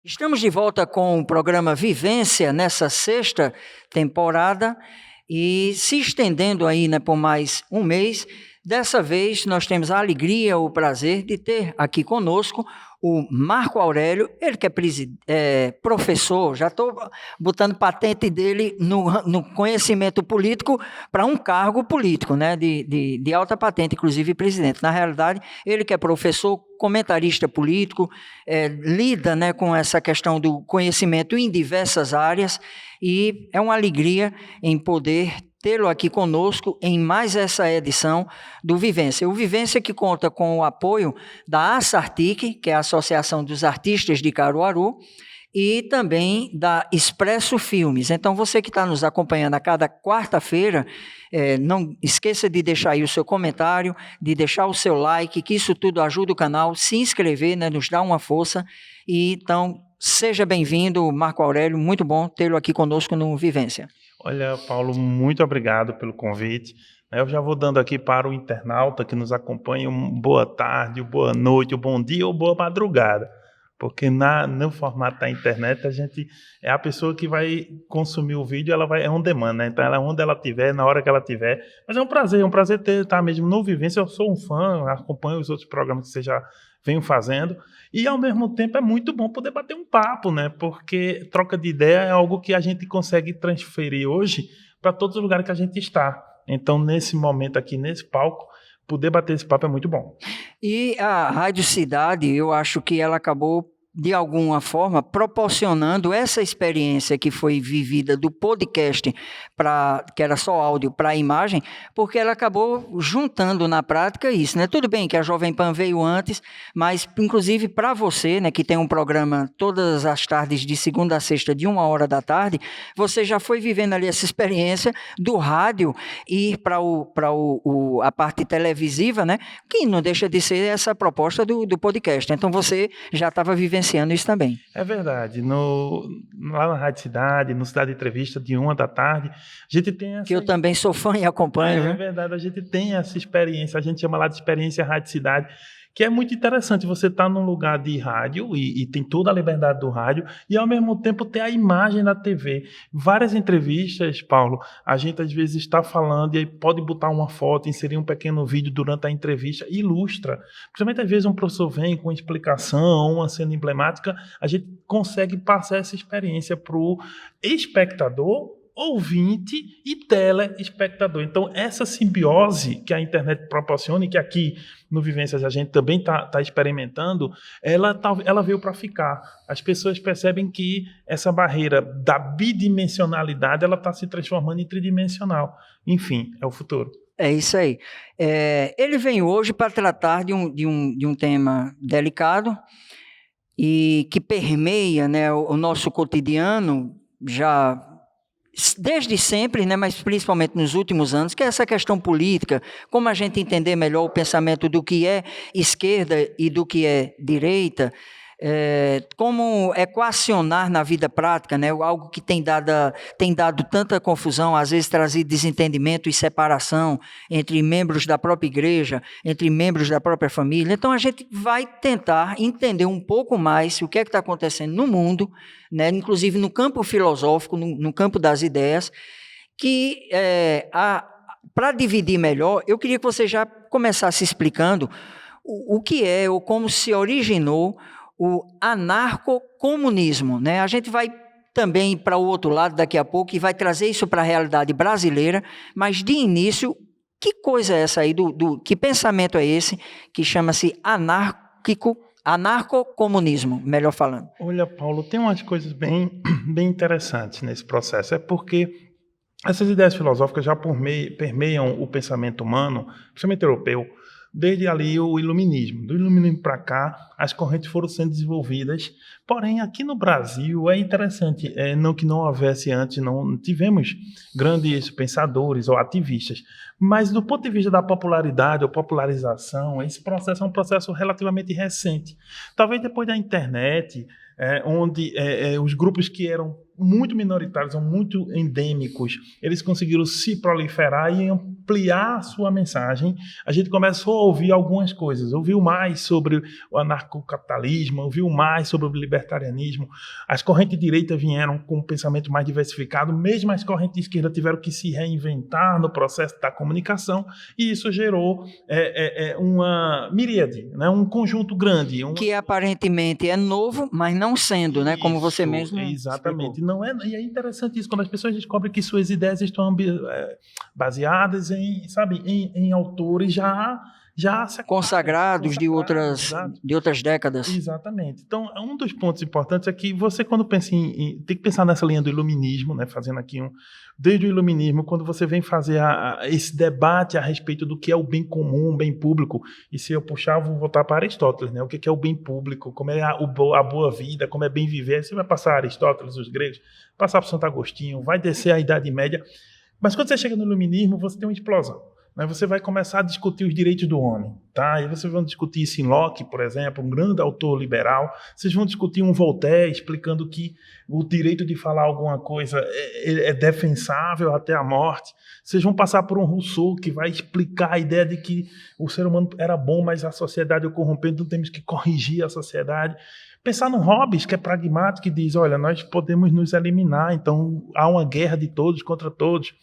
Estamos de volta com o programa Vivência nessa sexta temporada e se estendendo aí, por mais um mês. Dessa vez nós temos a alegria, o prazer de ter aqui conosco o Marco Aurélio, ele que é professor, já estou botando patente dele no conhecimento político para um cargo político, de alta patente, inclusive presidente. Na realidade, ele que é professor, comentarista político, lida com essa questão do conhecimento em diversas áreas e é uma alegria em poder tê-lo aqui conosco em mais essa edição do Vivência. O Vivência que conta com o apoio da Assartic, que é a Associação dos Artistas de Caruaru, e também da Expresso Filmes. Então, você que está nos acompanhando a cada quarta-feira, não esqueça de deixar aí o seu comentário, de deixar o seu like, que isso tudo ajuda o canal, se inscrever, nos dá uma força. E então, seja bem-vindo, Marco Aurélio, muito bom tê-lo aqui conosco no Vivência. Olha, Paulo, muito obrigado pelo convite. Eu já vou dando aqui para o internauta que nos acompanha boa tarde, boa noite, bom dia ou boa madrugada. Porque no formato da internet, a gente é a pessoa que vai consumir o vídeo, ela vai, é on demand, né? Então, onde ela estiver, na hora que ela estiver. Mas é um prazer estar mesmo no Vivência. Eu sou um fã, acompanho os outros programas que você já vem fazendo. E, ao mesmo tempo, é muito bom poder bater um papo, né? Porque troca de ideia é algo que a gente consegue transferir hoje para todos os lugares que a gente está. Então, nesse momento aqui, nesse palco, poder bater esse papo é muito bom. E a Rádio Cidade, eu acho que ela acabou, de alguma forma, proporcionando essa experiência que foi vivida do podcast, que era só áudio, para a imagem, porque ela acabou juntando na prática isso, Tudo bem que a Jovem Pan veio antes, mas, inclusive, para você, que tem um programa todas as tardes, de segunda a sexta, de 1h da tarde, você já foi vivendo ali essa experiência do rádio ir para a parte televisiva, que não deixa de ser essa proposta do podcast. Então, você já estava vivenciando isso também. É verdade. Lá na Rádio Cidade, no Cidade Entrevista, de 1h da tarde, a gente tem essa... Que eu também sou fã e acompanho. É verdade, a gente tem essa experiência, a gente chama lá de experiência Rádio Cidade, que é muito interessante. Você estar num lugar de rádio e tem toda a liberdade do rádio e, ao mesmo tempo, ter a imagem da TV. Várias entrevistas, Paulo, a gente às vezes está falando e aí pode botar uma foto, inserir um pequeno vídeo durante a entrevista e ilustra. Principalmente, às vezes, um professor vem com explicação, uma cena emblemática, a gente consegue passar essa experiência para o espectador, ouvinte e telespectador. Então, essa simbiose que a internet proporciona e que aqui no Vivências a gente também está experimentando, ela veio para ficar. As pessoas percebem que essa barreira da bidimensionalidade ela está se transformando em tridimensional. Enfim, é o futuro. É isso aí. Ele vem hoje para tratar de um tema delicado e que permeia, o nosso cotidiano já desde sempre, mas principalmente nos últimos anos, que é essa questão política, como a gente entender melhor o pensamento do que é esquerda e do que é direita, como equacionar na vida prática, algo que tem dado tanta confusão, às vezes trazido desentendimento e separação entre membros da própria igreja, entre membros da própria família. Então, a gente vai tentar entender um pouco mais o que é que está acontecendo no mundo, inclusive no campo filosófico, no campo das ideias, que para dividir melhor, eu queria que você já começasse explicando o que é ou como se originou o anarcocomunismo. A gente vai também para o outro lado daqui a pouco e vai trazer isso para a realidade brasileira, mas de início, que coisa é essa aí, que pensamento é esse que chama-se anarcocomunismo, melhor falando? Olha, Paulo, tem umas coisas bem interessantes nesse processo. É porque essas ideias filosóficas já permeiam o pensamento humano, principalmente europeu, desde ali o iluminismo. Do iluminismo para cá, as correntes foram sendo desenvolvidas. Porém, aqui no Brasil, é interessante, não que não houvesse antes, não tivemos grandes pensadores ou ativistas. Mas, do ponto de vista da popularidade ou popularização, esse processo é um processo relativamente recente. Talvez depois da internet, onde os grupos que eram muito minoritários, são muito endêmicos, eles conseguiram se proliferar e ampliar a sua mensagem. A gente começou a ouvir algumas coisas, ouviu mais sobre o anarcocapitalismo, ouviu mais sobre o libertarianismo, as correntes de direita vieram com um pensamento mais diversificado, mesmo as correntes de esquerda tiveram que se reinventar no processo da comunicação, e isso gerou uma miríade, né? Um conjunto grande. Que aparentemente é novo, mas não sendo, né? Como você mesmo exatamente. explicou. Não é, e é interessante isso, quando as pessoas descobrem que suas ideias estão baseadas em autores já consagrados de outras décadas. Exatamente. Então, um dos pontos importantes é que você, quando pensa tem que pensar nessa linha do iluminismo, né, fazendo aqui desde o iluminismo, quando você vem fazer esse debate a respeito do que é o bem comum, bem público, e se eu puxar, vou voltar para Aristóteles, né, o que é o bem público, como é a boa vida, como é bem viver, você vai passar Aristóteles, os gregos, passar por Santo Agostinho, vai descer a Idade Média, mas quando você chega no iluminismo, você tem uma explosão. Você vai começar a discutir os direitos do homem, tá? E vocês vão discutir isso em Locke, por exemplo, um grande autor liberal. Vocês vão discutir um Voltaire explicando que o direito de falar alguma coisa é defensável até a morte. Vocês vão passar por um Rousseau que vai explicar a ideia de que o ser humano era bom, mas a sociedade é corrompida, então temos que corrigir a sociedade. Pensar no Hobbes, que é pragmático, que diz, olha, nós podemos nos eliminar, então há uma guerra de todos contra todos.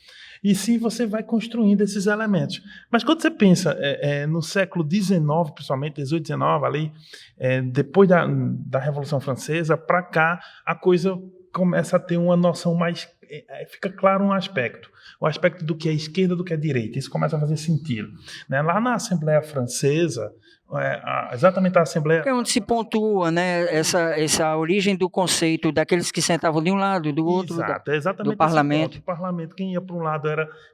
E sim, você vai construindo esses elementos. Mas quando você pensa no século XIX, principalmente, XVIII, XIX, ali, depois da Revolução Francesa, para cá, a coisa começa a ter uma noção mais... fica claro um aspecto. O aspecto do que é esquerda, do que é direita. Isso começa a fazer sentido. Né? Lá na Assembleia Francesa, exatamente a Assembleia... É onde se pontua, né, essa origem do conceito daqueles que sentavam de um lado, do outro, exato, exatamente do parlamento. O parlamento, quem ia para um lado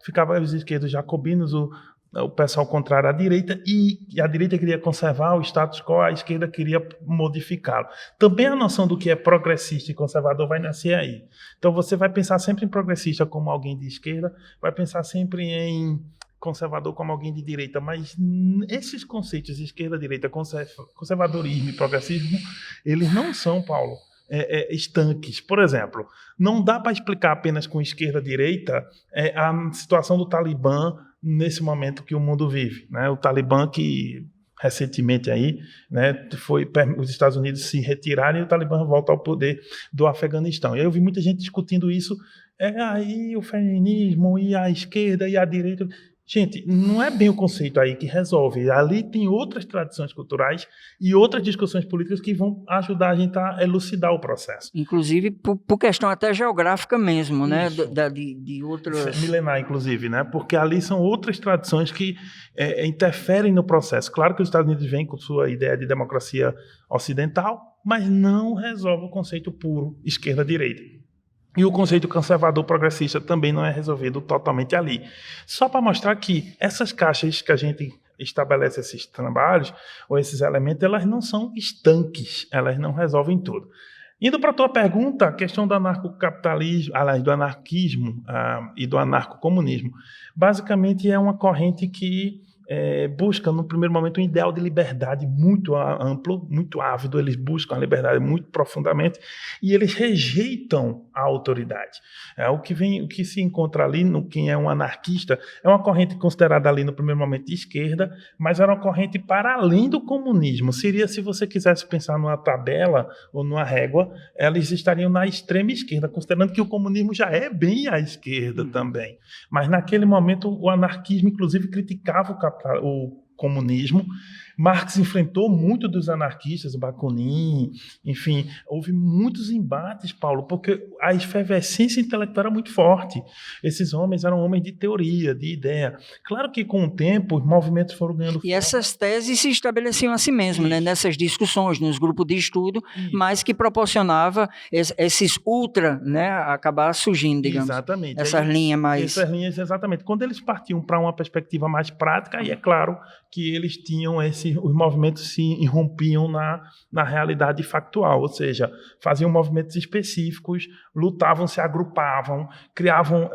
ficava os esquerdos jacobinos, o pessoal contrário à direita, e a direita queria conservar o status quo, a esquerda queria modificá-lo. Também a noção do que é progressista e conservador vai nascer aí. Então você vai pensar sempre em progressista como alguém de esquerda, vai pensar sempre em conservador como alguém de direita, mas esses conceitos de esquerda, direita, conservadorismo e progressismo, eles não são, Paulo, estanques. Por exemplo, não dá para explicar apenas com esquerda-direita a situação do Talibã nesse momento que o mundo vive, né? O Talibã que recentemente aí, né, os Estados Unidos se retiraram e o Talibã volta ao poder do Afeganistão. E aí eu vi muita gente discutindo isso, aí o feminismo e a esquerda e a direita... Gente, não é bem o conceito aí que resolve. Ali tem outras tradições culturais e outras discussões políticas que vão ajudar a gente a elucidar o processo. Inclusive por questão até geográfica mesmo, né? De outras... milenar, inclusive, né? Porque ali são outras tradições que interferem no processo. Claro que os Estados Unidos vêm com sua ideia de democracia ocidental, mas não resolve o conceito puro esquerda-direita. E o conceito conservador progressista também não é resolvido totalmente ali. Só para mostrar que essas caixas que a gente estabelece, esses trabalhos, ou esses elementos, elas não são estanques, elas não resolvem tudo. Indo para a tua pergunta, a questão do anarcocapitalismo, do anarquismo e do anarcocomunismo, basicamente é uma corrente que busca, no primeiro momento, um ideal de liberdade muito amplo, muito ávido. Eles buscam a liberdade muito profundamente e eles rejeitam a autoridade. O que se encontra ali, quem é um anarquista, é uma corrente considerada ali, no primeiro momento, de esquerda, mas era uma corrente para além do comunismo. Seria, se você quisesse pensar numa tabela ou numa régua, eles estariam na extrema esquerda, considerando que o comunismo já é bem à esquerda também. Mas, naquele momento, o anarquismo, inclusive, criticava o comunismo. Marx enfrentou muito dos anarquistas, Bakunin, enfim, houve muitos embates, Paulo, porque a efervescência intelectual era muito forte. Esses homens eram homens de teoria, de ideia. Claro que com o tempo os movimentos foram ganhando força. E essas teses se estabeleciam assim mesmo, né? Nessas discussões, nos grupos de estudo, mas que proporcionava esses ultra, né, acabar surgindo, digamos. Exatamente. Essas linhas mais... Essas linhas, exatamente. Quando eles partiam para uma perspectiva mais prática, aí é claro que eles tinham esse os movimentos se irrompiam na realidade factual, ou seja, faziam movimentos específicos, lutavam, se agrupavam, criavam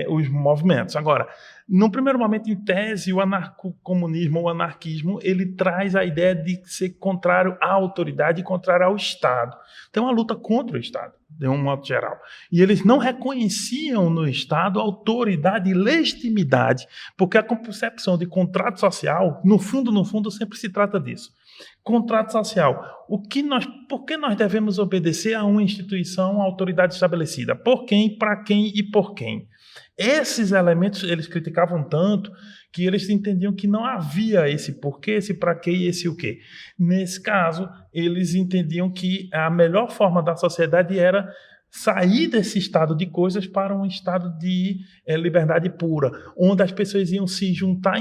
os movimentos. Agora, no primeiro momento, em tese, o anarcocomunismo ou anarquismo, ele traz a ideia de ser contrário à autoridade e contrário ao Estado. Então, é uma luta contra o Estado, de um modo geral. E eles não reconheciam no Estado autoridade e legitimidade, porque a concepção de contrato social, no fundo, sempre se trata disso. Contrato social. Por que nós devemos obedecer a uma instituição, a autoridade estabelecida? Por quem, para quem e por quem? Esses elementos eles criticavam tanto que eles entendiam que não havia esse porquê, esse para quê e esse o quê. Nesse caso, eles entendiam que a melhor forma da sociedade era sair desse estado de coisas para um estado de liberdade pura, onde as pessoas iam se juntar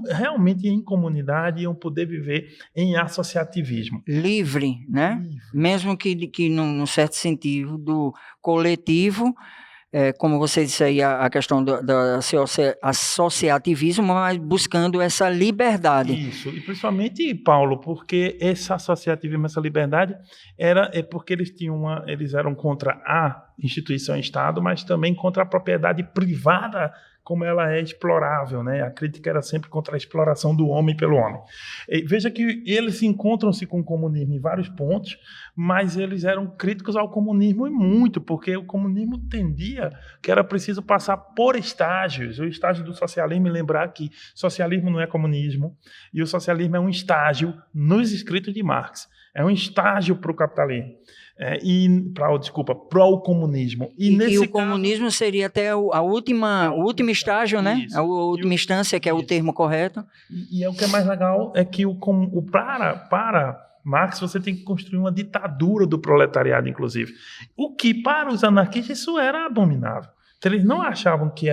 realmente em comunidade, iam poder viver em associativismo. Livre, né? Livre. Mesmo que num certo sentido do coletivo, como você disse aí, a questão do associativismo, mas buscando essa liberdade. Isso, e principalmente, Paulo, porque esse associativismo, essa liberdade, porque eles eram contra a instituição Estado, mas também contra a propriedade privada, como ela é explorável, né? A crítica era sempre contra a exploração do homem pelo homem. E veja que eles encontram-se com o comunismo em vários pontos, mas eles eram críticos ao comunismo e muito, porque o comunismo entendia que era preciso passar por estágios. O estágio do socialismo, lembrar que socialismo não é comunismo, e o socialismo é um estágio nos escritos de Marx. É um estágio para o capitalismo. Para o comunismo. E o comunismo seria até o último estágio, né? A última instância, que é o termo correto. E o que é mais legal é que para Marx você tem que construir uma ditadura do proletariado, inclusive. O que para os anarquistas isso era abominável. Então, eles não achavam que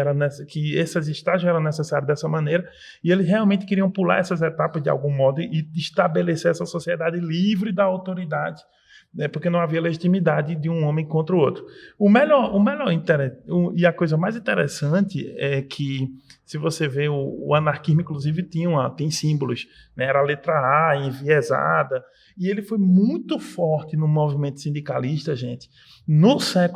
esses estágios eram necessários dessa maneira, e eles realmente queriam pular essas etapas de algum modo e estabelecer essa sociedade livre da autoridade, porque não havia legitimidade de um homem contra o outro. E a coisa mais interessante é que, se você vê, o anarquismo, inclusive, tem símbolos, né? Era a letra A enviesada, e ele foi muito forte no movimento sindicalista, gente,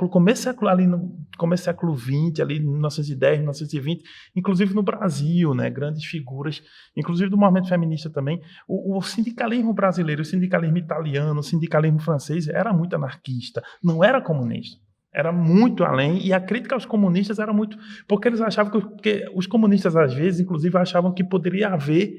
começo do século XX, ali 1910, 1920, inclusive no Brasil, né? Grandes figuras, inclusive do movimento feminista também. O sindicalismo brasileiro, o sindicalismo italiano, o sindicalismo francês era muito anarquista, não era comunista. Era muito além, e a crítica aos comunistas era muito... Porque eles achavam que os comunistas, às vezes, inclusive, achavam que poderia haver,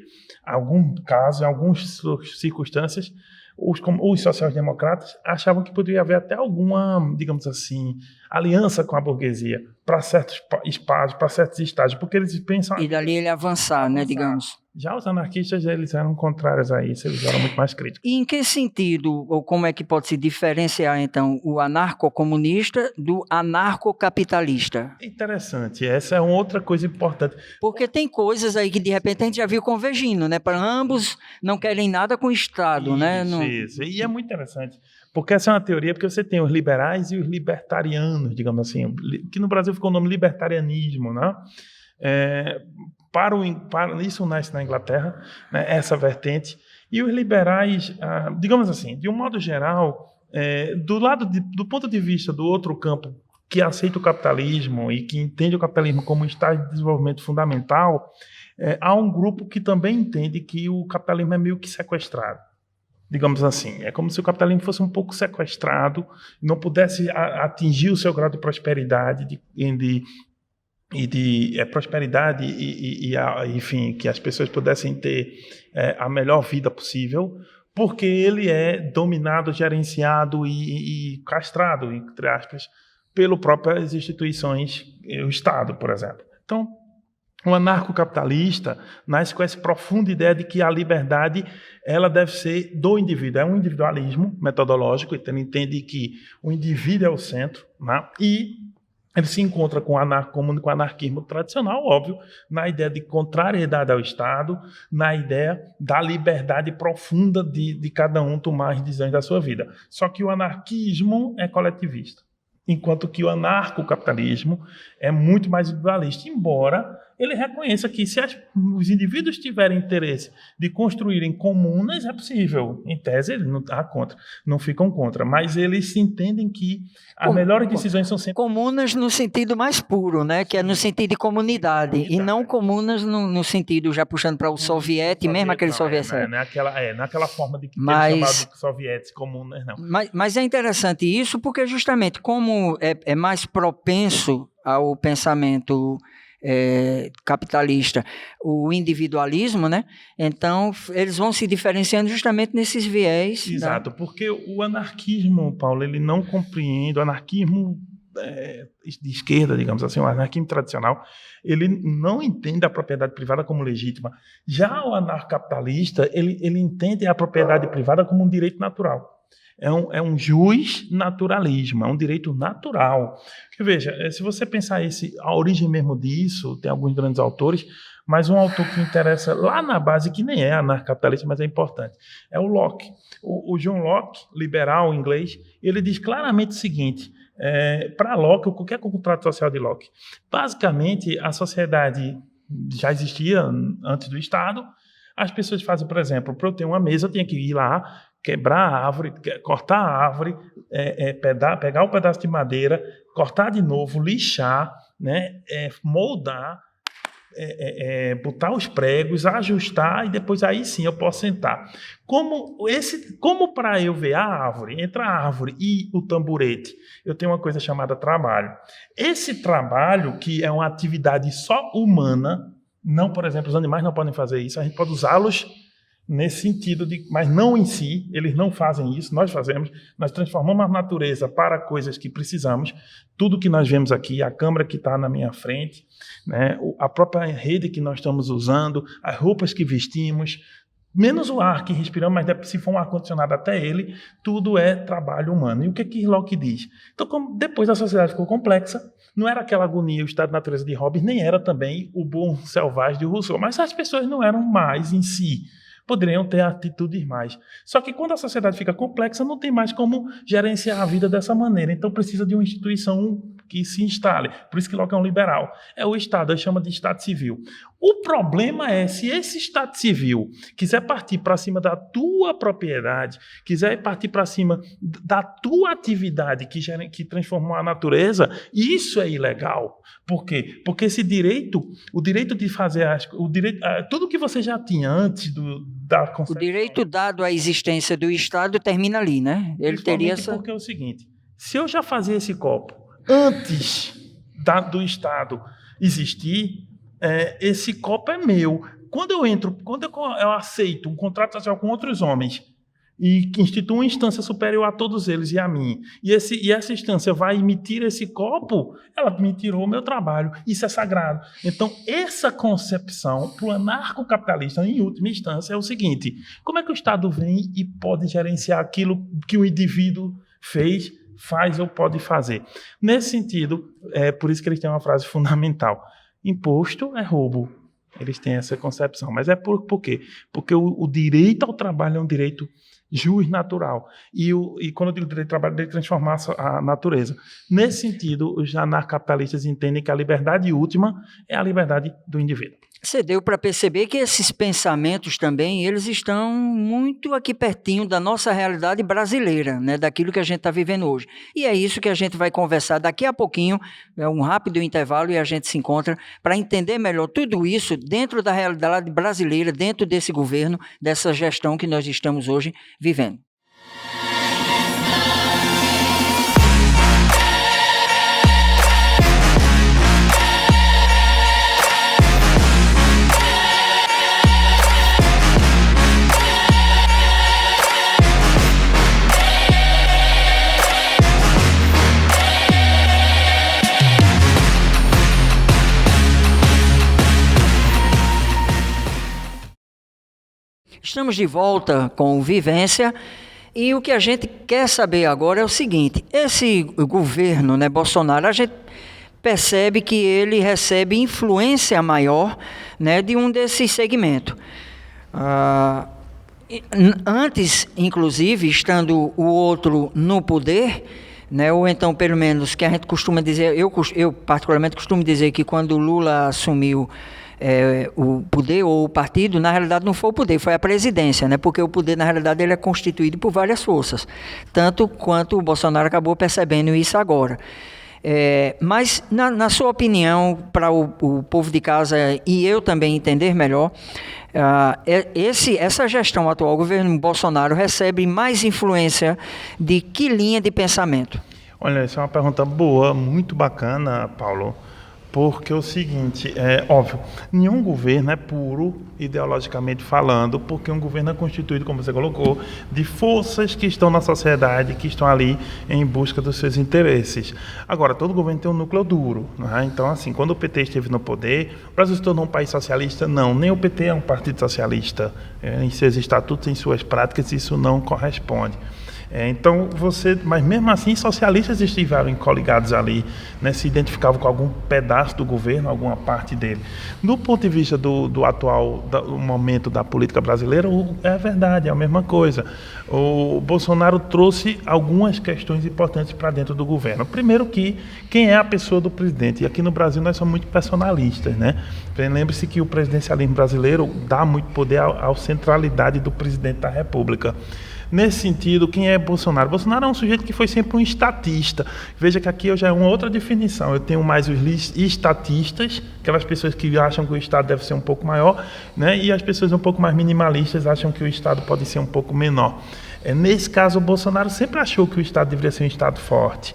algum caso, em algumas circunstâncias, os social-democratas achavam que poderia haver até alguma, digamos assim, aliança com a burguesia para certos espaços, para certos estágios, porque eles pensam... E dali ele avançar, né, digamos. Já os anarquistas, eles eram contrários a isso, eles eram muito mais críticos. E em que sentido, ou como é que pode se diferenciar, então, o anarcocomunista do anarcocapitalista? Interessante, essa é outra coisa importante. Porque tem coisas aí que, de repente, a gente já viu convergindo, né? Para ambos não querem nada com o Estado, né? Isso, e é muito interessante. Porque essa é uma teoria, porque você tem os liberais e os libertarianos, digamos assim, que no Brasil ficou o nome libertarianismo, né? Isso nasce na Inglaterra, né, essa vertente, e os liberais, digamos assim, de um modo geral, do ponto de vista do outro campo, que aceita o capitalismo e que entende o capitalismo como um estágio de desenvolvimento fundamental, há um grupo que também entende que o capitalismo é meio que sequestrado. Digamos assim, é como se o capitalismo fosse um pouco sequestrado, não pudesse atingir o seu grau de prosperidade, prosperidade enfim, que as pessoas pudessem ter a melhor vida possível, porque ele é dominado, gerenciado e castrado, entre aspas, pelas próprias instituições, o Estado, por exemplo. Então, o anarcocapitalista nasce com essa profunda ideia de que a liberdade ela deve ser do indivíduo. É um individualismo metodológico, então ele entende que o indivíduo é o centro, né? E ele se encontra com o anarquismo tradicional, óbvio, na ideia de contrariedade ao Estado, na ideia da liberdade profunda de cada um tomar as decisões da sua vida. Só que o anarquismo é coletivista, enquanto que o anarcocapitalismo é muito mais individualista, embora ele reconheça que se os indivíduos tiverem interesse de construírem comunas, é possível. Em tese, eles não ficam contra, mas eles entendem que as melhores decisões são sempre... Comunas no sentido mais puro, né? Que é no sentido de comunidade. E não comunas no sentido, já puxando para o soviético, mesmo aquele soviético. Naquela forma de que chamado de sovietes comunas, não. Mas é interessante isso porque justamente como é mais propenso ao pensamento capitalista, o individualismo, né? Então, eles vão se diferenciando justamente nesses viés. Exato, porque o anarquismo, Paulo, ele não compreende, o anarquismo de esquerda, digamos assim, o anarquismo tradicional, ele não entende a propriedade privada como legítima. Já o anarcocapitalista, ele entende a propriedade privada como um direito natural. É um jus naturalismo, é um direito natural. Porque, veja, se você pensar a origem mesmo disso, tem alguns grandes autores, mas um autor que interessa lá na base, que nem é anarcocapitalista, mas é importante, é o Locke. O John Locke, liberal inglês, ele diz claramente o seguinte, para Locke, o que é o contrato social de Locke? Basicamente, a sociedade já existia antes do Estado, as pessoas fazem, por exemplo, para eu ter uma mesa, eu tinha que ir lá, quebrar a árvore, cortar a árvore, pegar um pedaço de madeira, cortar de novo, lixar, né, moldar, botar os pregos, ajustar e depois aí sim eu posso sentar. Como para eu ver a árvore, entre a árvore e o tamborete, eu tenho uma coisa chamada trabalho. Esse trabalho, que é uma atividade só humana, não, por exemplo, os animais não podem fazer isso, a gente pode usá-los nesse sentido, mas não em si, eles não fazem isso, nós fazemos, nós transformamos a natureza para coisas que precisamos, tudo que nós vemos aqui, a câmera que está na minha frente, né, a própria rede que nós estamos usando, as roupas que vestimos, menos o ar que respiramos, mas se for um ar-condicionado até ele, tudo é trabalho humano. E o que Locke diz? Então, depois a sociedade ficou complexa, não era aquela agonia, o estado de natureza de Hobbes, nem era também o bom selvagem de Rousseau, mas as pessoas não eram mais em si, poderiam ter atitudes mais. Só que quando a sociedade fica complexa, não tem mais como gerenciar a vida dessa maneira. Então precisa de uma instituição que se instale. Por isso que Locke é um liberal. É o Estado, ele chama de Estado civil. O problema é, se esse Estado civil quiser partir para cima da tua propriedade, quiser partir para cima da tua atividade que transformou a natureza, isso é ilegal. Por quê? Porque esse direito, o direito de fazer tudo que você já tinha antes da concepção... O direito dado à existência do Estado termina ali, né? Ele teria essa... Porque é o seguinte, se eu já fazia esse copo antes do Estado existir, esse copo é meu. Quando eu aceito um contrato social com outros homens e que instituo uma instância superior a todos eles e a mim, e essa instância vai emitir esse copo, ela me tirou o meu trabalho. Isso é sagrado. Então, essa concepção para o anarcocapitalista, em última instância, é o seguinte: como é que o Estado vem e pode gerenciar aquilo que o indivíduo faz ou pode fazer? Nesse sentido, por isso que eles têm uma frase fundamental: imposto é roubo. Eles têm essa concepção. Mas por quê? Porque o direito ao trabalho é um direito jus natural. E quando eu digo direito ao trabalho, é transformar a natureza. Nesse sentido, os anarcapitalistas entendem que a liberdade última é a liberdade do indivíduo. Você deu para perceber que esses pensamentos também, eles estão muito aqui pertinho da nossa realidade brasileira, né, daquilo que a gente está vivendo hoje. E é isso que a gente vai conversar daqui a pouquinho, é um rápido intervalo e a gente se encontra para entender melhor tudo isso dentro da realidade brasileira, dentro desse governo, dessa gestão que nós estamos hoje vivendo. Estamos de volta com o Vivência e o que a gente quer saber agora é o seguinte: esse governo, né, Bolsonaro, a gente percebe que ele recebe influência maior, né, de um desses segmentos. Antes, inclusive, estando o outro no poder, né? Ou então, pelo menos, que a gente costuma dizer, eu particularmente costumo dizer que quando o Lula assumiu o poder ou o partido, na realidade não foi o poder, foi a presidência, né? Porque o poder, na realidade, ele é constituído por várias forças, tanto quanto o Bolsonaro acabou percebendo isso agora. Mas, na sua opinião, para o povo de casa e eu também entender melhor, essa gestão atual, o governo Bolsonaro, recebe mais influência de que linha de pensamento? Olha, essa é uma pergunta boa, muito bacana, Paulo. Porque é o seguinte, óbvio, nenhum governo é puro, ideologicamente falando, porque um governo é constituído, como você colocou, de forças que estão na sociedade, que estão ali em busca dos seus interesses. Agora, todo governo tem um núcleo duro, né? Então, assim, quando o PT esteve no poder, o Brasil se tornou um país socialista? Não, nem o PT é um partido socialista. Em seus estatutos, em suas práticas, isso não corresponde. Mas mesmo assim, socialistas estiveram coligados ali, né, se identificavam com algum pedaço do governo, alguma parte dele. Do ponto de vista do atual momento da política brasileira, é verdade, é a mesma coisa. O Bolsonaro trouxe algumas questões importantes para dentro do governo. Primeiro que quem é a pessoa do presidente? E aqui no Brasil nós somos muito personalistas, né? Lembre-se que o presidencialismo brasileiro dá muito poder à centralidade do presidente da República. Nesse sentido, quem é Bolsonaro? Bolsonaro é um sujeito que foi sempre um estatista. Veja que aqui já é uma outra definição. Eu tenho mais os estatistas, aquelas pessoas que acham que o Estado deve ser um pouco maior, né? E as pessoas um pouco mais minimalistas acham que o Estado pode ser um pouco menor. Nesse caso, o Bolsonaro sempre achou que o Estado deveria ser um Estado forte.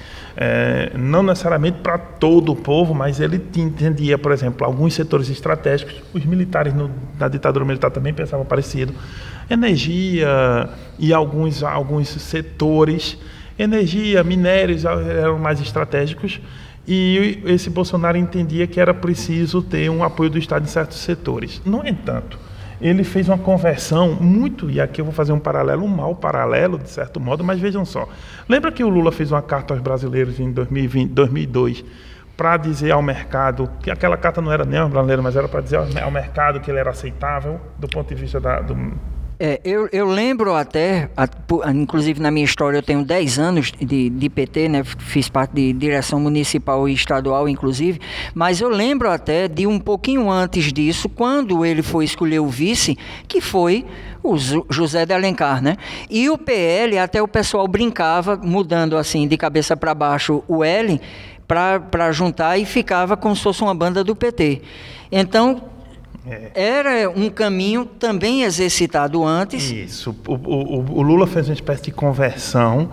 Não necessariamente para todo o povo, mas ele entendia, por exemplo, alguns setores estratégicos. Os militares na ditadura militar também pensavam parecido. Energia e alguns setores. Energia, minérios eram mais estratégicos. E esse Bolsonaro entendia que era preciso ter um apoio do Estado em certos setores. No entanto, ele fez uma conversão muito, e aqui eu vou fazer um mau paralelo, de certo modo, mas vejam só. Lembra que o Lula fez uma carta aos brasileiros em 2002, para dizer ao mercado, que aquela carta não era nem aos brasileiros, mas era para dizer ao mercado que ele era aceitável, do ponto de vista eu lembro até, inclusive na minha história eu tenho 10 anos de PT, né? Fiz parte de direção municipal e estadual, inclusive, mas eu lembro até de um pouquinho antes disso, quando ele foi escolher o vice, que foi o José de Alencar, né? E o PL, até o pessoal brincava, mudando assim de cabeça para baixo o L, para juntar, e ficava como se fosse uma banda do PT. Então, era um caminho também exercitado antes. Isso. O Lula fez uma espécie de conversão,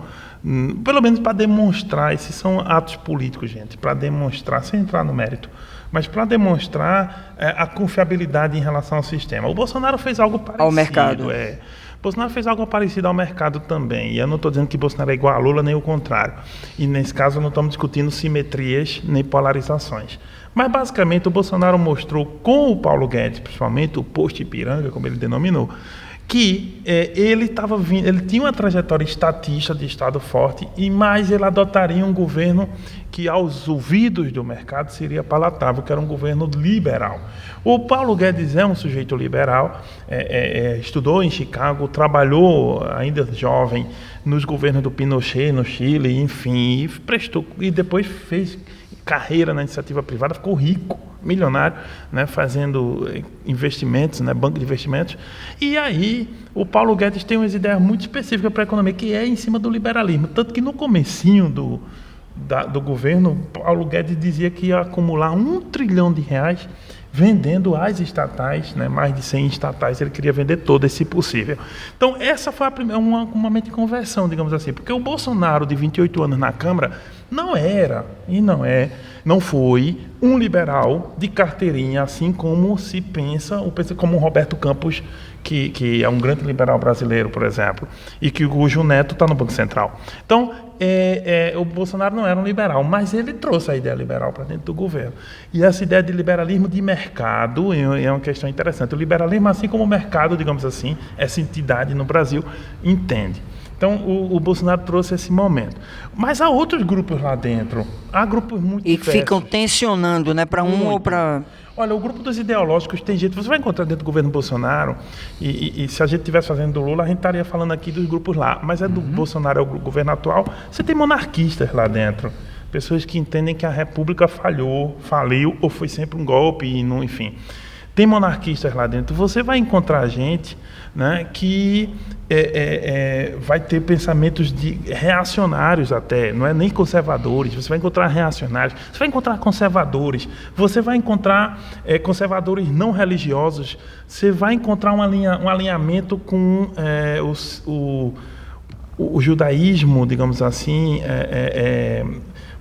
pelo menos para demonstrar, esses são atos políticos, gente, para demonstrar, sem entrar no mérito, mas para demonstrar a confiabilidade em relação ao sistema. O Bolsonaro fez algo parecido. Ao mercado. Bolsonaro fez algo parecido ao mercado também. E eu não estou dizendo que Bolsonaro é igual a Lula, nem o contrário. E nesse caso não estamos discutindo simetrias nem polarizações. Mas basicamente o Bolsonaro mostrou com o Paulo Guedes, principalmente o posto Ipiranga, como ele denominou, que ele tinha uma trajetória estatista de Estado forte, mas ele adotaria um governo que aos ouvidos do mercado seria palatável, que era um governo liberal. O Paulo Guedes é um sujeito liberal, estudou em Chicago, trabalhou ainda jovem nos governos do Pinochet, no Chile, enfim, e depois fez carreira na iniciativa privada, ficou rico, milionário, né, fazendo investimentos, né, banco de investimentos. E aí o Paulo Guedes tem umas ideias muito específicas para a economia, que é em cima do liberalismo. Tanto que no comecinho do governo, Paulo Guedes dizia que ia acumular R$1 trilhão vendendo as estatais, né, mais de 100 estatais, ele queria vender todas, se possível. Então, essa foi uma momento de conversão, digamos assim, porque o Bolsonaro, de 28 anos na Câmara, não foi um liberal de carteirinha, assim como se pensa, como o Roberto Campos, que é um grande liberal brasileiro, por exemplo, e que cujo neto está no Banco Central. Então, o Bolsonaro não era um liberal, mas ele trouxe a ideia liberal para dentro do governo. E essa ideia de liberalismo de mercado é uma questão interessante. O liberalismo, assim como o mercado, digamos assim, essa entidade no Brasil, entende. Então, o Bolsonaro trouxe esse momento. Mas há outros grupos lá dentro. Há grupos muito diversos. E ficam tensionando, né, para um ou para... Olha, o grupo dos ideológicos tem jeito. Você vai encontrar dentro do governo Bolsonaro, e se a gente estivesse fazendo do Lula, a gente estaria falando aqui dos grupos lá. Mas do Bolsonaro, é o governo atual. Você tem monarquistas lá dentro. Pessoas que entendem que a República faliu, ou foi sempre um golpe, enfim. Tem monarquistas lá dentro. Você vai encontrar gente, né, que vai ter pensamentos reacionários até, não é nem conservadores. Você vai encontrar reacionários, você vai encontrar conservadores, você vai encontrar conservadores não religiosos, você vai encontrar um alinhamento com o judaísmo, digamos assim,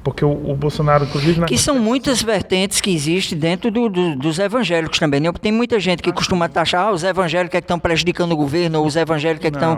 porque o Bolsonaro, inclusive... Que são muitas vertentes que existem dentro dos evangélicos também, né? Tem muita gente que costuma taxar os evangélicos que estão prejudicando o governo, ou os evangélicos que estão...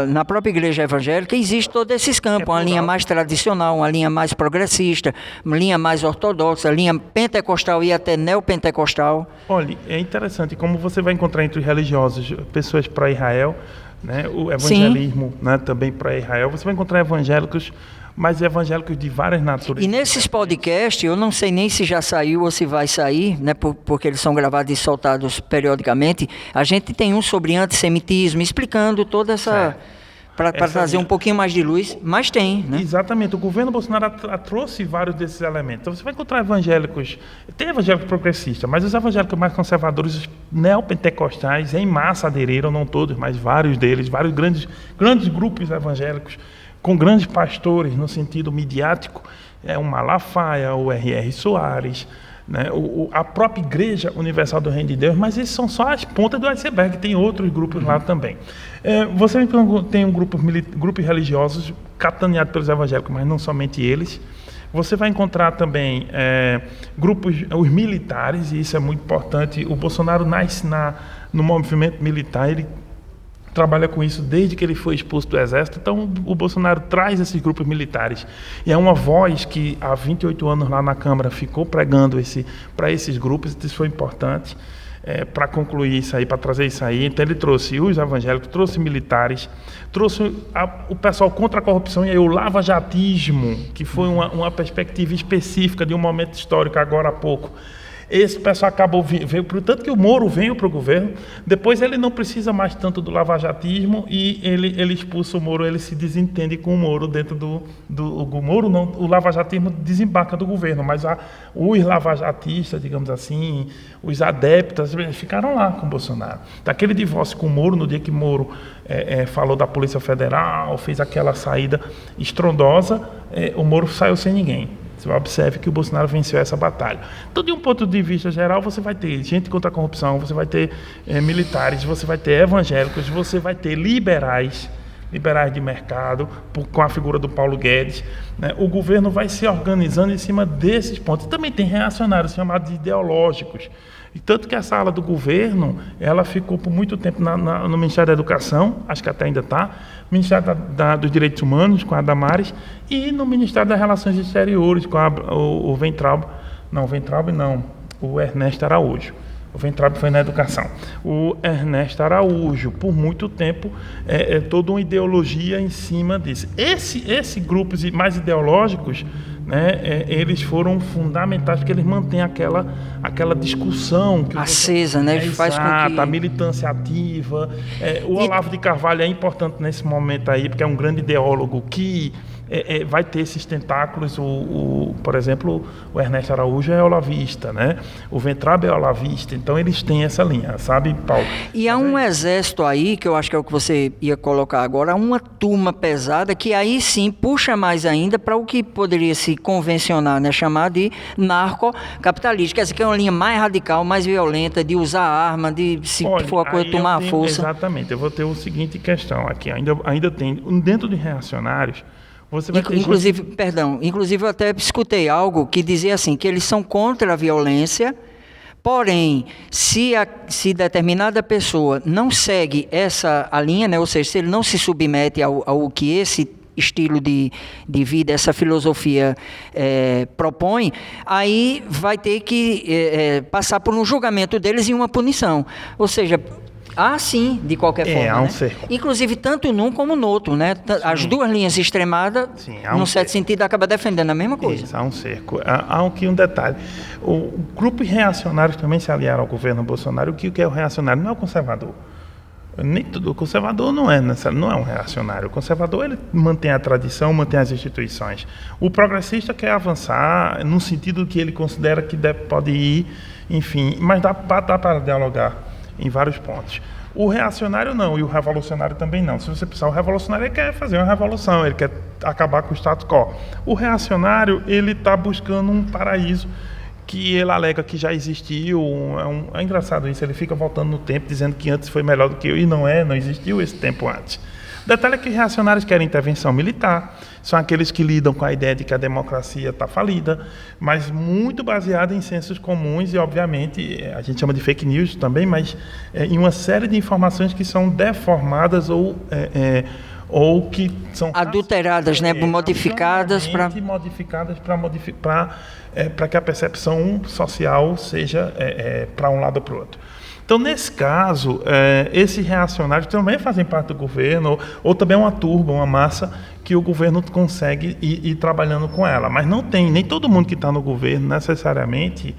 Na própria igreja evangélica existe todos esses campos, uma linha mais tradicional, uma linha mais progressista, uma linha mais ortodoxa, linha pentecostal e até neopentecostal. Olha, é interessante como você vai encontrar entre os religiosos pessoas pró-Israel, né? O evangelismo, né, também pró-Israel. Você vai encontrar evangélicos, mas evangélicos de várias naturezas. E nesses podcasts, eu não sei nem se já saiu ou se vai sair, né, porque eles são gravados e soltados periodicamente, a gente tem um sobre antissemitismo, explicando toda essa... Para trazer um pouquinho mais de luz, mas tem, né? Exatamente. O governo Bolsonaro trouxe vários desses elementos. Então, você vai encontrar evangélicos... Tem evangélicos progressistas, mas os evangélicos mais conservadores, os neopentecostais, em massa aderiram, não todos, mas vários deles, vários grandes grupos evangélicos, com grandes pastores no sentido midiático, o Malafaia, o R.R. Soares, né, a própria Igreja Universal do Reino de Deus, mas esses são só as pontas do iceberg, tem outros grupos lá também. Você tem grupos religiosos capitaneados pelos evangélicos, mas não somente eles. Você vai encontrar também grupos, os militares, e isso é muito importante. O Bolsonaro nasce no movimento militar, ele trabalha com isso desde que ele foi expulso do Exército. Então, o Bolsonaro traz esses grupos militares. E é uma voz que, há 28 anos lá na Câmara, ficou pregando para esses grupos. Isso foi importante para concluir isso aí, para trazer isso aí. Então, ele trouxe os evangélicos, trouxe militares, trouxe o pessoal contra a corrupção e aí o lava-jatismo, que foi uma perspectiva específica de um momento histórico, agora há pouco. Esse pessoal veio, portanto que o Moro veio para o governo, depois ele não precisa mais tanto do lavajatismo e ele expulsa o Moro, ele se desentende com o Moro dentro o Moro não, o lavajatismo desembarca do governo, mas os lavajatistas, digamos assim, os adeptos, ficaram lá com o Bolsonaro. Daquele divórcio com o Moro, no dia que Moro falou da Polícia Federal, fez aquela saída estrondosa, o Moro saiu sem ninguém. Você observe que o Bolsonaro venceu essa batalha. Então, de um ponto de vista geral, você vai ter gente contra a corrupção, você vai ter militares, você vai ter evangélicos, você vai ter liberais de mercado, com a figura do Paulo Guedes, né? O governo vai se organizando em cima desses pontos. Também tem reacionários chamados de ideológicos. E tanto que essa ala do governo, ela ficou por muito tempo no Ministério da Educação, acho que até ainda está, Ministério dos Direitos Humanos, com a Damares, e no Ministério das Relações Exteriores, com o Weintraub, o Ernesto Araújo. O Weintraub foi na Educação. O Ernesto Araújo, por muito tempo, toda uma ideologia em cima disso. Esses grupos mais ideológicos, né, eles foram fundamentais porque eles mantêm aquela discussão que acesa, né? Faz com que... a militância ativa. O Olavo de Carvalho é importante nesse momento aí, porque é um grande ideólogo que vai ter esses tentáculos. Por exemplo, o Ernesto Araújo é olavista, né? O Weintraub é olavista, então eles têm essa linha, sabe, Paulo? E há um exército aí, que eu acho que é o que você ia colocar agora, uma turma pesada que aí sim puxa mais ainda para o que poderia se convencionar, né? Chamar de narcocapitalista, quer dizer, que é uma linha mais radical, mais violenta, de usar arma, de, se for a coisa, tomar a força. Exatamente, eu vou ter a seguinte questão aqui, ainda tem, dentro de reacionários, você vai ter inclusive eu até escutei algo que dizia assim, que eles são contra a violência, porém, se determinada pessoa não segue a linha, né, ou seja, se ele não se submete ao que esse estilo de vida, essa filosofia propõe, aí vai ter que passar por um julgamento deles e uma punição. Ou seja, Ah, sim, de qualquer forma. Há um né? cerco. Inclusive, tanto num como no outro, né? As duas linhas extremadas, num certo sentido, acaba defendendo a mesma coisa. Isso, há um cerco. Há aqui um detalhe. O grupo reacionários também se aliaram ao governo Bolsonaro. O que é o reacionário? Não é o conservador. Nem tudo. O conservador não é um reacionário. O conservador, ele mantém a tradição, mantém as instituições. O progressista quer avançar no sentido que ele considera que pode ir, enfim, mas dá para dialogar em vários pontos. O reacionário não, e o revolucionário também não. Se você pensar, o revolucionário ele quer fazer uma revolução, ele quer acabar com o status quo. O reacionário, ele está buscando um paraíso que ele alega que já existiu. É engraçado isso, ele fica voltando no tempo, dizendo que antes foi melhor do que eu, e não existiu esse tempo antes. O detalhe é que reacionários querem intervenção militar, são aqueles que lidam com a ideia de que a democracia está falida, mas muito baseada em sensos comuns e, obviamente, a gente chama de fake news também, mas em uma série de informações que são deformadas ou que são adulteradas, né, modificadas para que a percepção social seja para um lado ou para o outro. Então, nesse caso, esses reacionários também fazem parte do governo, ou também uma turba, uma massa que o governo consegue ir trabalhando com ela. Mas nem todo mundo que está no governo necessariamente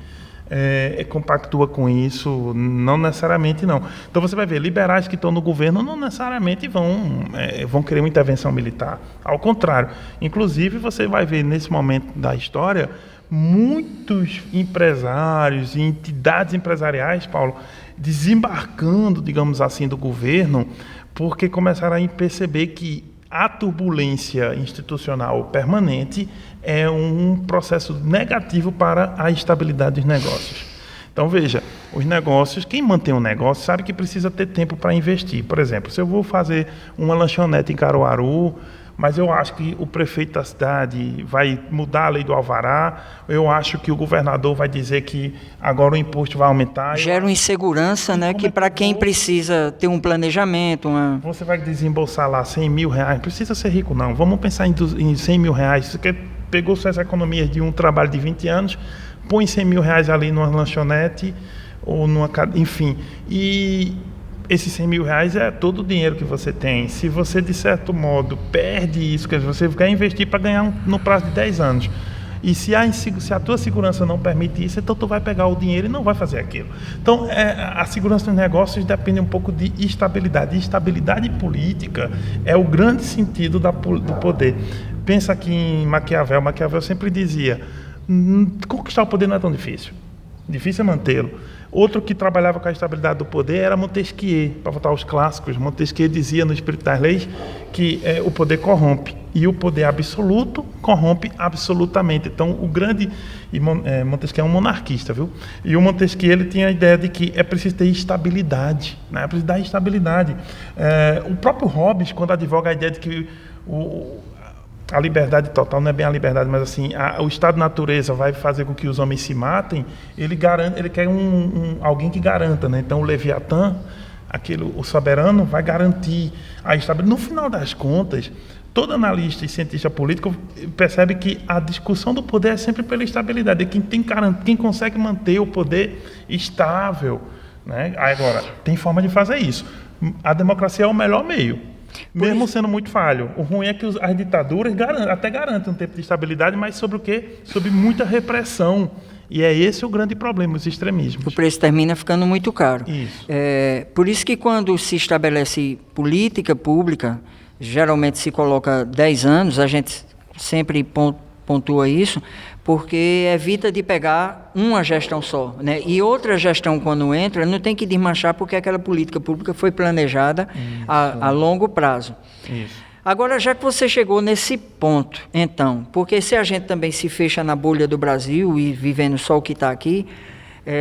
compactua com isso, não necessariamente não. Então você vai ver, liberais que estão no governo não necessariamente vão querer uma intervenção militar. Ao contrário, inclusive você vai ver nesse momento da história muitos empresários e entidades empresariais, Paulo, desembarcando, digamos assim, do governo, porque começaram a perceber que a turbulência institucional permanente é um processo negativo para a estabilidade dos negócios. Então, veja, os negócios, quem mantém um negócio sabe que precisa ter tempo para investir. Por exemplo, se eu vou fazer uma lanchonete em Caruaru, mas eu acho que o prefeito da cidade vai mudar a lei do alvará, eu acho que o governador vai dizer que agora o imposto vai aumentar. Gera uma insegurança, né, que para quem precisa ter um planejamento... Você vai desembolsar lá 100 mil reais, não precisa ser rico não, vamos pensar em 100 mil reais, você pegou suas economias de um trabalho de 20 anos, põe 100 mil reais ali numa lanchonete, ou enfim, e... esses 100 mil reais é todo o dinheiro que você tem. Se você, de certo modo, perde isso, quer dizer, você quer investir para ganhar no prazo de 10 anos. E se a tua segurança não permite isso, então tu vai pegar o dinheiro e não vai fazer aquilo. Então, a segurança dos negócios depende um pouco de estabilidade. E estabilidade política é o grande sentido do poder. Pensa aqui em Maquiavel. Maquiavel sempre dizia, conquistar o poder não é tão difícil. Difícil é mantê-lo. Outro que trabalhava com a estabilidade do poder era Montesquieu, para voltar aos clássicos. Montesquieu dizia no Espírito das Leis que o poder corrompe, e o poder absoluto corrompe absolutamente. Então, Montesquieu é um monarquista, viu? E o Montesquieu ele tinha a ideia de que é preciso ter estabilidade, né? É preciso dar estabilidade. O próprio Hobbes, quando advoga a ideia de que a liberdade total não é bem a liberdade, mas assim, o estado de natureza vai fazer com que os homens se matem, ele quer alguém que garanta, né? Então o Leviatã, o soberano, vai garantir a estabilidade. No final das contas, todo analista e cientista político percebe que a discussão do poder é sempre pela estabilidade, é quem consegue manter o poder estável, né? Agora, tem forma de fazer isso. A democracia é o melhor meio. Mesmo sendo muito falho. O ruim é que as ditaduras até garantem um tempo de estabilidade, mas sobre o quê? Sobre muita repressão. E é esse o grande problema, os extremismos. O preço termina ficando muito caro. Isso. Por isso que quando se estabelece política pública, geralmente se coloca 10 anos, a gente sempre pontua isso, porque evita de pegar uma gestão só, né? E outra gestão, quando entra, não tem que desmanchar, porque aquela política pública foi planejada a longo prazo. Isso. Agora, já que você chegou nesse ponto, então, porque se a gente também se fecha na bolha do Brasil e vivendo só o que está aqui,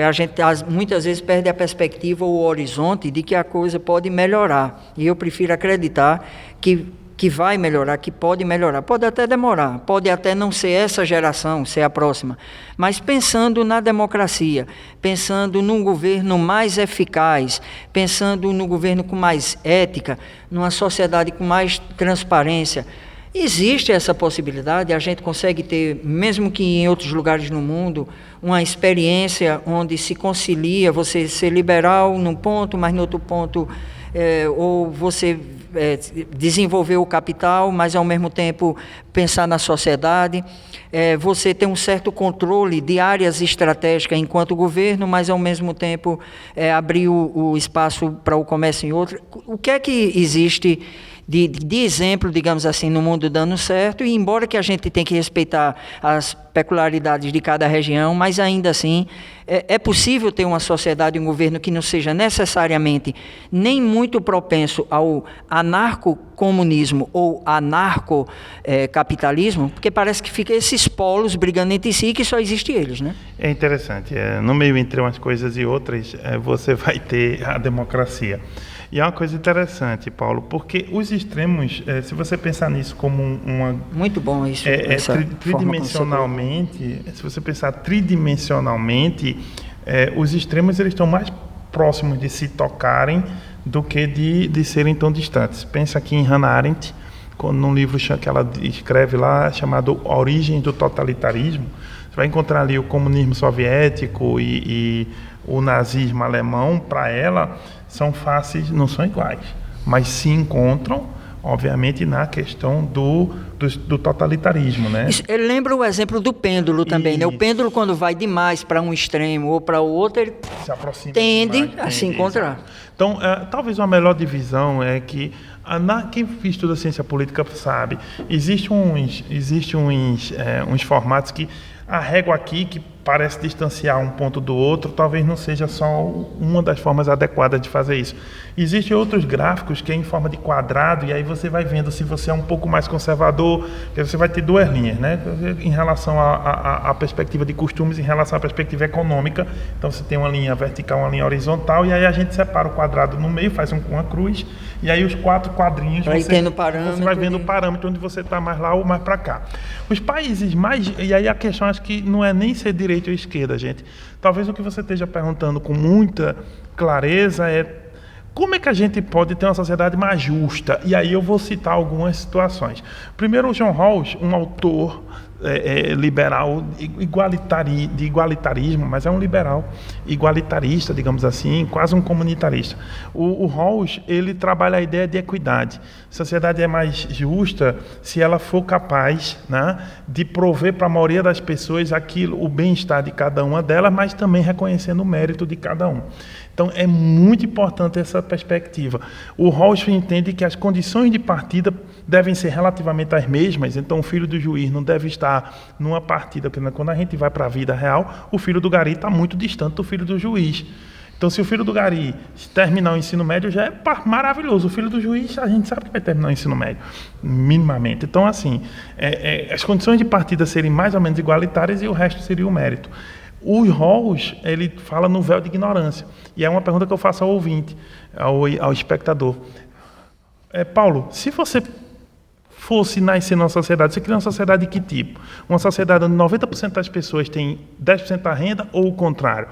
a gente muitas vezes perde a perspectiva ou o horizonte de que a coisa pode melhorar. E eu prefiro acreditar que vai melhorar, que pode melhorar. Pode até demorar, pode até não ser essa geração, ser a próxima. Mas pensando na democracia, pensando num governo mais eficaz, pensando no governo com mais ética, numa sociedade com mais transparência, Existe essa possibilidade, a gente consegue ter, mesmo que em outros lugares no mundo, uma experiência onde se concilia você ser liberal num ponto, mas no outro ponto, ou você desenvolver o capital, mas ao mesmo tempo pensar na sociedade, você ter um certo controle de áreas estratégicas enquanto governo, mas ao mesmo tempo abrir o espaço para o comércio em outro. O que é que existe de exemplo, digamos assim, no mundo dando certo, e embora que a gente tenha que respeitar as peculiaridades de cada região, mas ainda assim é possível ter uma sociedade, um governo que não seja necessariamente nem muito propenso ao anarcocomunismo ou anarcocapitalismo, porque parece que fica esses polos brigando entre si, que só existem eles, né? É interessante, no meio entre umas coisas e outras, você vai ter a democracia. E é uma coisa interessante, Paulo, porque os extremos, se você pensar nisso como uma... Muito bom isso. Tridimensionalmente, se você pensar tridimensionalmente, os extremos eles estão mais próximos de se tocarem do que de serem tão distantes. Pensa aqui em Hannah Arendt, num livro que ela escreve lá, chamado Origens do Totalitarismo. Você vai encontrar ali o comunismo soviético e o nazismo alemão. Para ela, são faces, não são iguais, mas se encontram, obviamente, na questão do totalitarismo, né? Ele lembra o exemplo do pêndulo também, né? O pêndulo, quando vai demais para um extremo ou para o outro, ele se aproxima tende a se encontrar. Então, talvez uma melhor divisão é que quem estuda ciência política sabe, existem uns formatos que a régua aqui, que parece distanciar um ponto do outro, talvez não seja só uma das formas adequadas de fazer isso. Existem outros gráficos que é em forma de quadrado, e aí você vai vendo se você é um pouco mais conservador, porque você vai ter duas linhas, né? Em relação à perspectiva de costumes, em relação à perspectiva econômica. Então você tem uma linha vertical, uma linha horizontal, e aí a gente separa o quadrado no meio, faz uma cruz, e aí os 4 quadrinhos você vai vendo o parâmetro onde você está mais lá ou mais para cá. Os países mais... E aí a questão acho que não é nem ser direita ou esquerda, gente. Talvez o que você esteja perguntando com muita clareza é como é que a gente pode ter uma sociedade mais justa? E aí eu vou citar algumas situações. Primeiro, o John Rawls, um autor liberal de igualitarismo, mas é um liberal igualitarista, digamos assim, quase um comunitarista. O Rawls, ele trabalha a ideia de equidade. A sociedade é mais justa se ela for capaz, né, de prover para a maioria das pessoas o bem-estar de cada uma delas, mas também reconhecendo o mérito de cada um. Então, é muito importante essa perspectiva. O Rawls entende que as condições de partida devem ser relativamente as mesmas, então o filho do juiz não deve estar numa partida, porque quando a gente vai para a vida real, o filho do gari está muito distante do filho do juiz. Então, se o filho do gari terminar o ensino médio, já é maravilhoso. O filho do juiz, a gente sabe que vai terminar o ensino médio, minimamente. Então, assim, as condições de partida serem mais ou menos igualitárias e o resto seria o mérito. O Rawls, ele fala no véu de ignorância. E é uma pergunta que eu faço ao ouvinte, ao espectador. Paulo, se você fosse nascer numa sociedade, você queria uma sociedade de que tipo? Uma sociedade onde 90% das pessoas têm 10% da renda ou o contrário?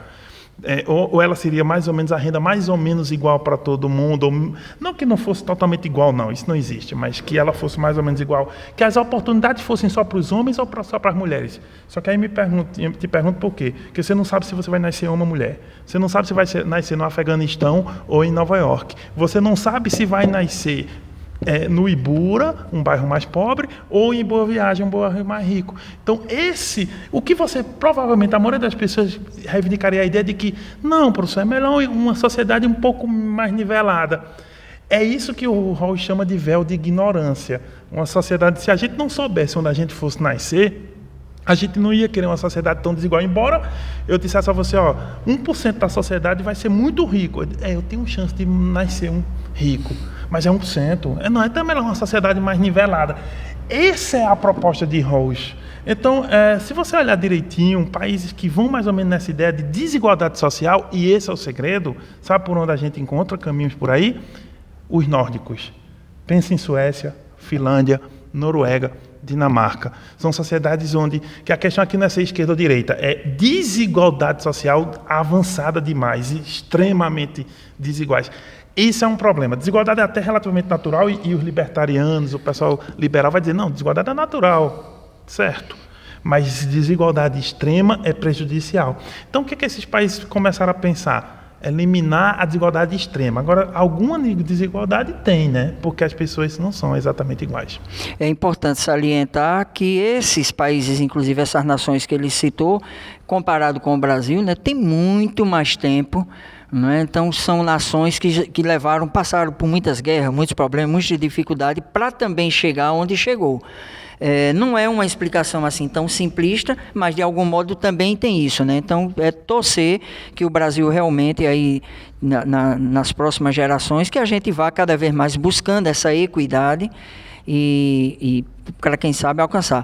Ou ela seria mais ou menos a renda mais ou menos igual para todo mundo, ou, não que não fosse totalmente igual, não, isso não existe, mas que ela fosse mais ou menos igual, que as oportunidades fossem só para os homens ou só para as mulheres. Só que aí eu te pergunto por quê? Porque você não sabe se você vai nascer homem ou mulher, você não sabe se vai nascer no Afeganistão ou em Nova York, você não sabe se vai nascer no Ibura, um bairro mais pobre, ou em Boa Viagem, um bairro mais rico. Então, o que você, provavelmente, a maioria das pessoas reivindicaria a ideia de que, não, professor, é melhor uma sociedade um pouco mais nivelada. É isso que o Rawls chama de véu de ignorância. Uma sociedade, se a gente não soubesse onde a gente fosse nascer, a gente não ia querer uma sociedade tão desigual. Embora eu dissesse a você, 1% da sociedade vai ser muito rico. Eu tenho chance de nascer um rico, mas é 1%. Não é também uma sociedade mais nivelada. Essa é a proposta de Rawls. Então, se você olhar direitinho, países que vão mais ou menos nessa ideia de desigualdade social, e esse é o segredo, sabe por onde a gente encontra caminhos por aí? Os nórdicos. Pensa em Suécia, Finlândia, Noruega, Dinamarca. São sociedades que a questão aqui não é ser esquerda ou direita, é desigualdade social avançada demais, extremamente desiguais. Isso é um problema. Desigualdade é até relativamente natural e os libertarianos, o pessoal liberal vai dizer, não, desigualdade é natural, certo? Mas desigualdade extrema é prejudicial. Então, o que esses países começaram a pensar? Eliminar a desigualdade extrema. Agora, alguma desigualdade tem, né? Porque as pessoas não são exatamente iguais. É importante salientar que esses países, inclusive essas nações que ele citou, comparado com o Brasil, né, tem muito mais tempo. Né? Então, são nações que passaram por muitas guerras, muitos problemas, muita dificuldade para também chegar onde chegou. Não é uma explicação assim tão simplista, mas de algum modo também tem isso, né? Então, é torcer que o Brasil realmente, aí, nas próximas gerações, que a gente vá cada vez mais buscando essa equidade e para quem sabe alcançar.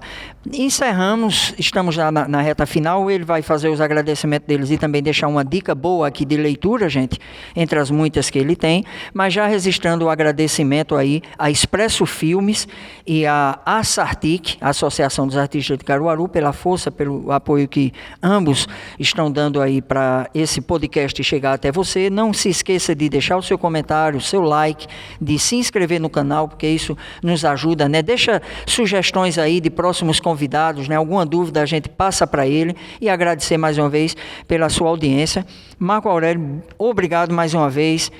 Encerramos, estamos na reta final, ele vai fazer os agradecimentos deles e também deixar uma dica boa aqui de leitura, gente, entre as muitas que ele tem, mas já registrando o agradecimento aí a Expresso Filmes e a Assartic, a Associação dos Artistas de Caruaru, pela força, pelo apoio que ambos estão dando aí para esse podcast chegar até você. Não se esqueça de deixar o seu comentário, o seu like, de se inscrever no canal, porque isso nos ajuda, né? Deixa sugestões aí de próximos convidados, né? Alguma dúvida a gente passa para ele, e agradecer mais uma vez pela sua audiência. Marco Aurélio, obrigado mais uma vez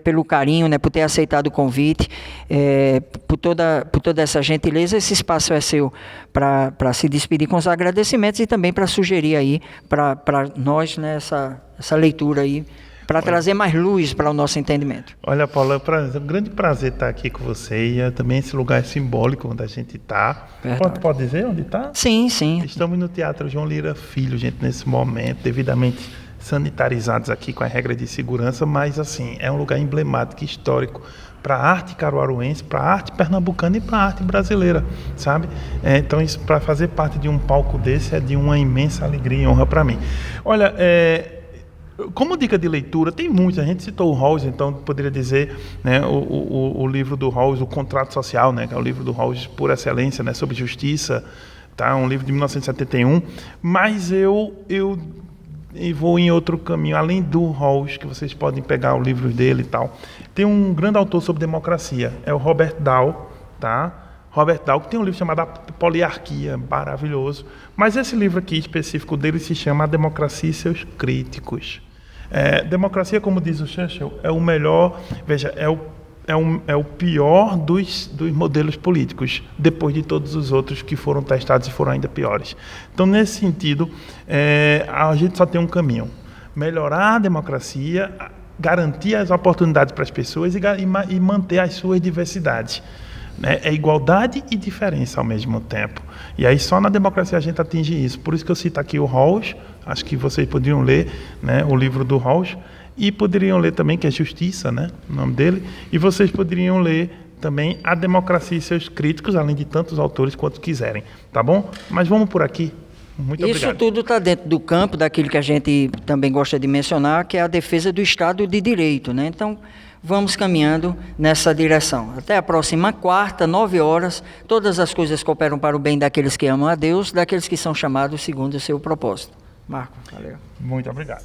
pelo carinho, né? Por ter aceitado o convite, por toda essa gentileza. Esse espaço é seu para se despedir com os agradecimentos e também para sugerir aí para nós, né, essa leitura aí, para trazer mais luz para o nosso entendimento. Olha, Paulo, é um grande prazer estar aqui com você, e também esse lugar simbólico onde a gente está. Pode dizer onde está? Sim, sim. Estamos no Teatro João Lira Filho, gente, nesse momento, devidamente sanitarizados aqui com as regras de segurança, mas assim, é um lugar emblemático, histórico, para a arte caruaruense, para a arte pernambucana e para a arte brasileira, sabe? Então, isso, para fazer parte de um palco desse, é de uma imensa alegria e honra para mim. Olha, como dica de leitura, tem muitos. A gente citou o Rawls, então poderia dizer, né, o livro do Rawls, O Contrato Social, né, que é o livro do Rawls por excelência, né, sobre justiça, tá? Um livro de 1971. Mas eu vou em outro caminho, além do Rawls, que vocês podem pegar o livro dele e tal. Tem um grande autor sobre democracia, é o Robert Dahl, tá? Robert Dahl, que tem um livro chamado A Poliarquia, maravilhoso. Mas esse livro aqui específico dele se chama A Democracia e Seus Críticos. Democracia, como diz o Churchill, é o melhor, veja, é o pior dos modelos políticos, depois de todos os outros que foram testados e foram ainda piores. Então, nesse sentido, a gente só tem um caminho: melhorar a democracia, garantir as oportunidades para as pessoas e manter as suas diversidades. É igualdade e diferença ao mesmo tempo. E aí só na democracia a gente atinge isso. Por isso que eu cito aqui o Rawls, acho que vocês poderiam ler, né, o livro do Rawls, e poderiam ler também, que é Justiça, né, o nome dele, e vocês poderiam ler também A Democracia e Seus Críticos, além de tantos autores quanto quiserem, tá bom? Mas vamos por aqui. Muito obrigado. Isso tudo está dentro do campo daquilo que a gente também gosta de mencionar, que é a defesa do Estado de Direito, né? Então, vamos caminhando nessa direção. Até a próxima quarta, 9 horas. Todas as coisas cooperam para o bem daqueles que amam a Deus, daqueles que são chamados segundo o seu propósito. Marco, valeu. Muito obrigado.